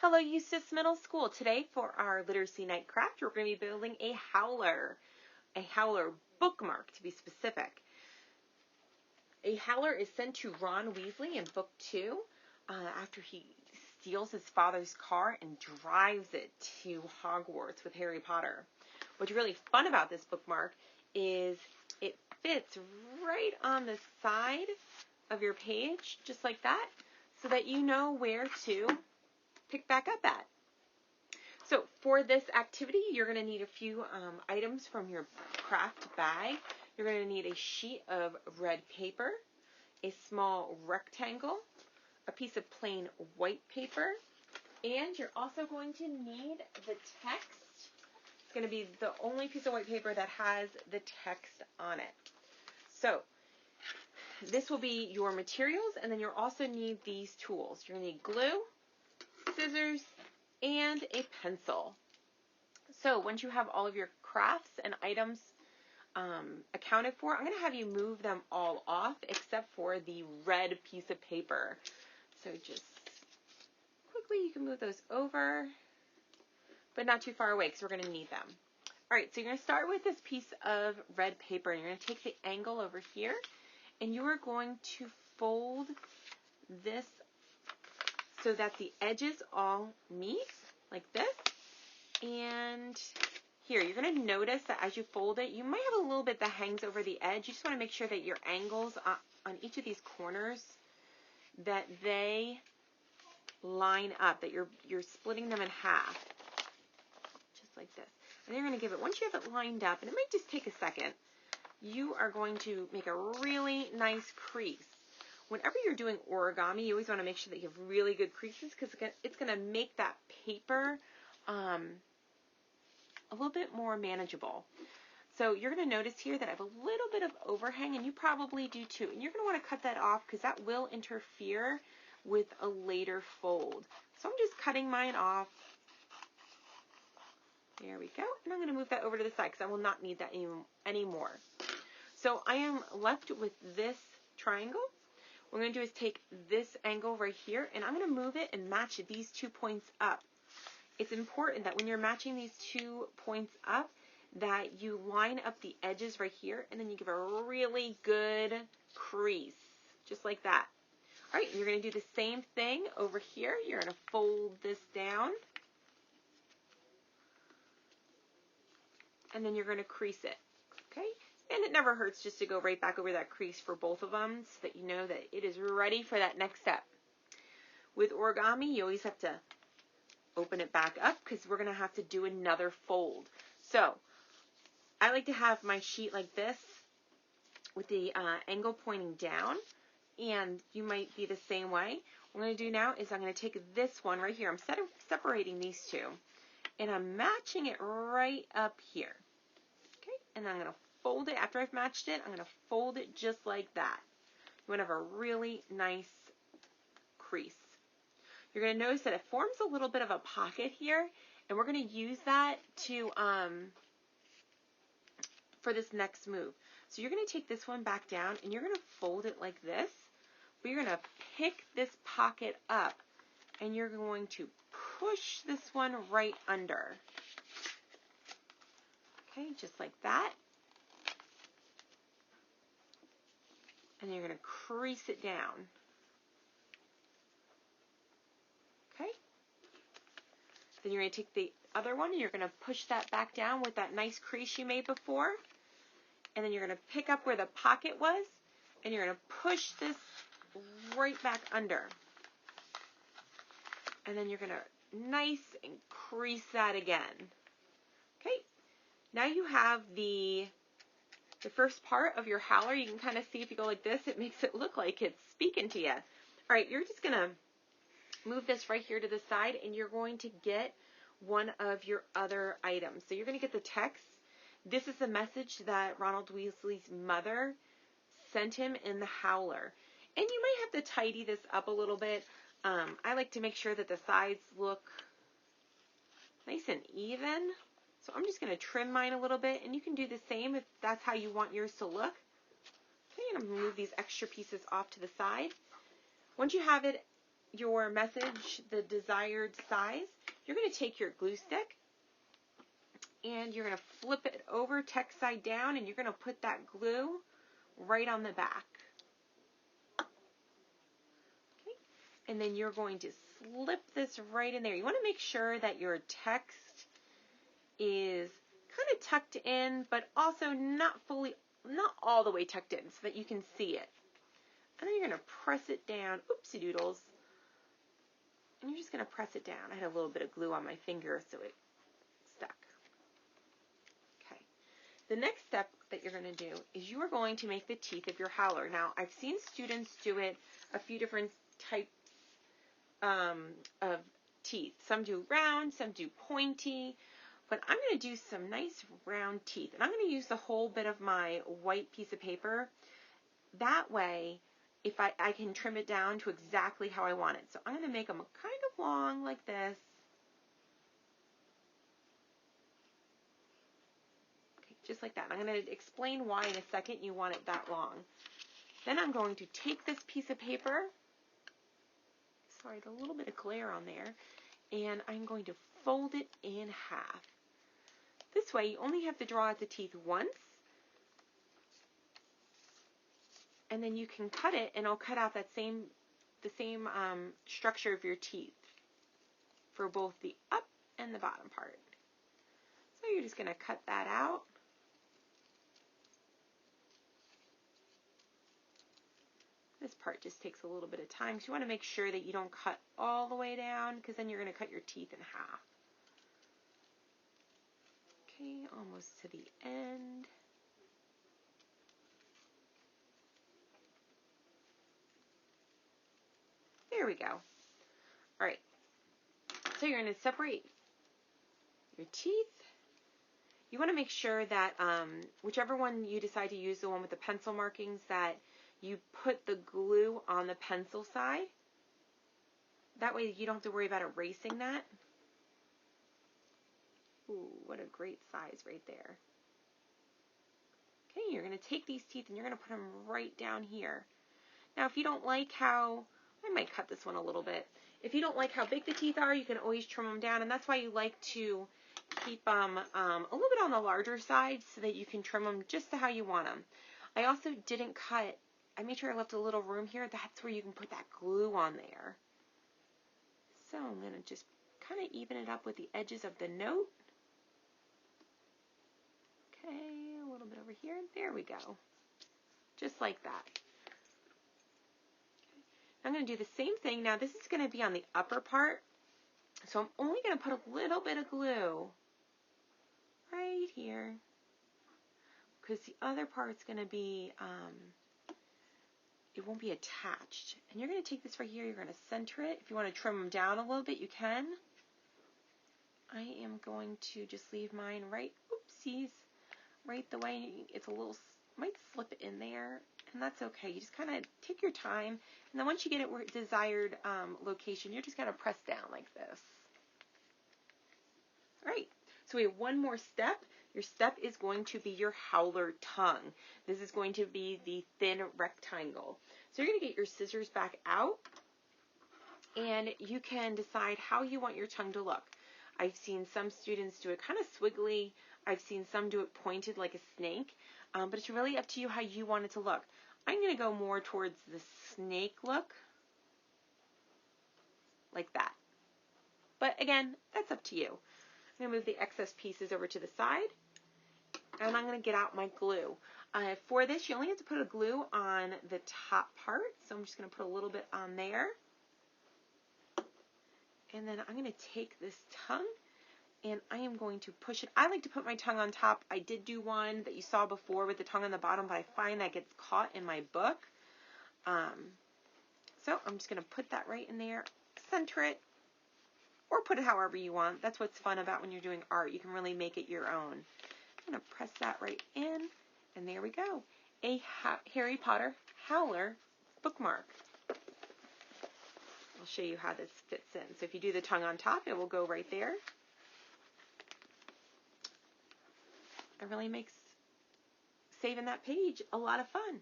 Hello, Eustis Middle School. Today for our Literacy Night Craft, we're going to be building a howler bookmark to be specific. A howler is sent to Ron Weasley in Book 2 after he steals his father's car and drives it to Hogwarts with Harry Potter. What's really fun about this bookmark is it fits right on the side of your page, just like that, so that you know where to pick back up at. So for this activity, you're going to need a few items from your craft bag. You're going to need a sheet of red paper, a small rectangle, a piece of plain white paper, and you're also going to need the text. It's going to be the only piece of white paper that has the text on it. So this will be your materials, and then you'll also need these tools. You're going to need glue, scissors, and a pencil. So once you have all of your crafts and items accounted for, I'm going to have you move them all off except for the red piece of paper. So just quickly you can move those over, but not too far away because we're going to need them. All right, so you're going to start with this piece of red paper, and you're going to take the angle over here, and you are going to fold this so that the edges all meet like this. And here, you're going to notice that as you fold it, you might have a little bit that hangs over the edge. You just want to make sure that your angles on each of these corners, that they line up, that you're splitting them in half, just like this. And then you're going to give it, once you have it lined up, and it might just take a second, you are going to make a really nice crease. Whenever you're doing origami, you always want to make sure that you have really good creases because it's going to make that paper a little bit more manageable. So you're going to notice here that I have a little bit of overhang, and you probably do too. And you're going to want to cut that off because that will interfere with a later fold. So I'm just cutting mine off. There we go. And I'm going to move that over to the side because I will not need that anymore. So I am left with this triangle. What we're going to do is take this angle right here, and I'm going to move it and match these 2 points up. It's important that when you're matching these 2 points up, that you line up the edges right here, and then you give a really good crease, just like that. All right, you're going to do the same thing over here. You're going to fold this down, and then you're going to crease it, okay? And it never hurts just to go right back over that crease for both of them so that you know that it is ready for that next step. With origami, you always have to open it back up because we're going to have to do another fold. So I like to have my sheet like this with the angle pointing down, and you might be the same way. What I'm going to do now is I'm going to take this one right here. I'm separating these two, and I'm matching it right up here. Okay, and I'm going to fold it. After I've matched it, I'm going to fold it just like that. You want to have a really nice crease. You're going to notice that it forms a little bit of a pocket here, and we're going to use that to for this next move. So you're going to take this one back down, and you're going to fold it like this, but you're going to pick this pocket up, and you're going to push this one right under. Okay, just like that. And you're going to crease it down. Okay? Then you're going to take the other one and you're going to push that back down with that nice crease you made before. And then you're going to pick up where the pocket was, and you're going to push this right back under. And then you're going to nice and crease that again. Okay? Now you have the first part of your howler. You can kind of see if you go like this, it makes it look like it's speaking to you. All right, you're just going to move this right here to the side, and you're going to get one of your other items. So you're going to get the text. This is the message that Ronald Weasley's mother sent him in the howler. And you might have to tidy this up a little bit. I like to make sure that the sides look nice and even. So I'm just going to trim mine a little bit, and you can do the same if that's how you want yours to look. Okay, I'm going to move these extra pieces off to the side. Once you have it your message the desired size, you're going to take your glue stick and you're going to flip it over text side down, and you're going to put that glue right on the back. Okay. And then you're going to slip this right in there. You want to make sure that your text is kind of tucked in, but also not all the way tucked in, so that you can see it. And then you're going to press it down. Oopsie doodles. And you're just going to press it down. I had a little bit of glue on my finger, so it stuck. Okay. The next step that you're going to do is you are going to make the teeth of your howler. Now, I've seen students do it a few different types of teeth. Some do round, some do pointy, but I'm going to do some nice round teeth. And I'm going to use the whole bit of my white piece of paper. That way, if I can trim it down to exactly how I want it. So I'm going to make them kind of long like this. Okay, just like that. I'm going to explain why in a second you want it that long. Then I'm going to take this piece of paper. Sorry, a little bit of glare on there. And I'm going to fold it in half. This way you only have to draw out the teeth once. And then you can cut it, and it'll cut out the same structure of your teeth for both the up and the bottom part. So you're just going to cut that out. This part just takes a little bit of time, because you want to make sure that you don't cut all the way down, because then you're going to cut your teeth in half. Okay, almost to the end. There we go. All right. So you're going to separate your teeth. You want to make sure that whichever one you decide to use, the one with the pencil markings, that you put the glue on the pencil side. That way you don't have to worry about erasing that. Ooh, what a great size right there. Okay, you're going to take these teeth and you're going to put them right down here. Now, if you don't like how, I might cut this one a little bit. If you don't like how big the teeth are, you can always trim them down, and that's why you like to keep them a little bit on the larger side so that you can trim them just to how you want them. I also didn't cut, I made sure I left a little room here. That's where you can put that glue on there. So I'm going to just kind of even it up with the edges of the note. Okay, a little bit over here. There we go. Just like that. I'm going to do the same thing. Now this is going to be on the upper part, so I'm only going to put a little bit of glue right here, because the other part's going to be, it won't be attached. And you're going to take this right here, you're going to center it. If you want to trim them down a little bit, you can. I am going to just leave mine right, oopsies, right the way it's a little, might slip in there. And that's okay. You just kind of take your time, and then once you get it where desired location, you're just going to press down like this. All right. So we have one more step. Your step is going to be your howler tongue. This is going to be the thin rectangle. So you're going to get your scissors back out, and you can decide how you want your tongue to look. I've seen some students do it kind of swiggly. I've seen some do it pointed like a snake. But it's really up to you how you want it to look. I'm going to go more towards the snake look, like that. But again, that's up to you. I'm going to move the excess pieces over to the side, and I'm going to get out my glue. For this, you only have to put a glue on the top part, so I'm just going to put a little bit on there. And then I'm going to take this tongue, and I am going to push it. I like to put my tongue on top. I did do one that you saw before with the tongue on the bottom, but I find that gets caught in my book. So I'm just going to put that right in there, center it, or put it however you want. That's what's fun about when you're doing art. You can really make it your own. I'm going to press that right in, and there we go. A Harry Potter Howler bookmark. I'll show you how this fits in. So if you do the tongue on top, it will go right there. It really makes saving that page a lot of fun.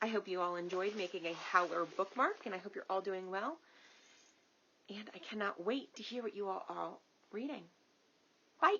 I hope you all enjoyed making a Howler bookmark, and I hope you're all doing well. And I cannot wait to hear what you all are reading. Bye!